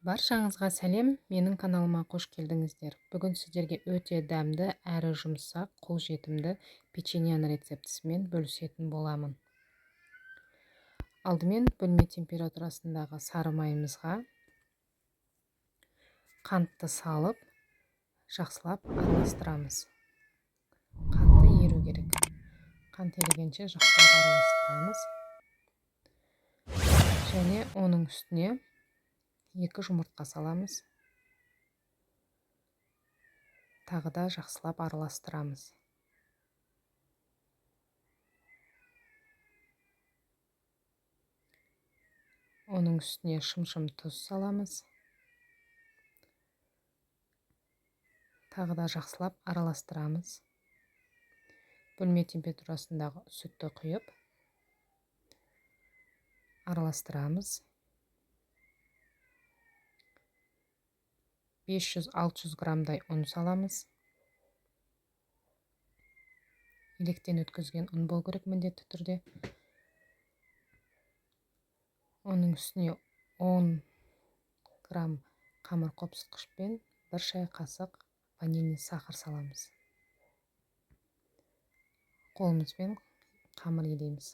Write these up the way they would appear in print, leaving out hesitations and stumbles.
Баршаңызға сәлем, менің каналыма қош келдіңіздер. Бүгін сіздерге өте дәмді әрі жұмсақ, қолжетімді печеньені рецептісімен бөлісетін боламын. Алдымен бөлме температурасындағы сары майымызға қантты салып, жақсылап араластырамыз. Қанты еру керек. Қант ерігенше жақсылап араластырамыз. Және оның үстіне 2 жұмыртқа саламыз. Тағы да жақсылап араластырамыз. Оның үстіне шым-шым тұз саламыз. Тағы да жақсылап араластырамыз. Бөлме температурасындағы сүтті құйып араластырамыз. 500-600 граммдай ұн саламыз. Електен өткізген ұн болу керек міндетті түрде. Оның үстіне 10 грамм қамыр қопсытқышпен 1 шай қасық ванильный сахар саламыз. Қолымызбен қамыр елейміз.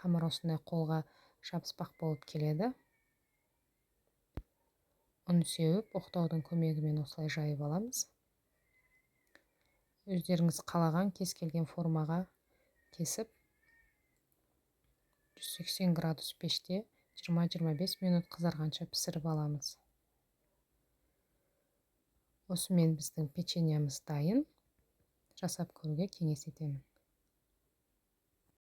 Қамыр осындай қолға жабыспақ болып келеді. Ұн сеуіп, оқтаудың көмегімен осылай жайып аламыз. Өздеріңіз қалаған кез келген формаға кесіп, 180 градус пеште 20-25 минут қызарғанша пісіріп аламыз. Осымен біздің печеньеміз дайын. Жасап көруге кеңес етемін.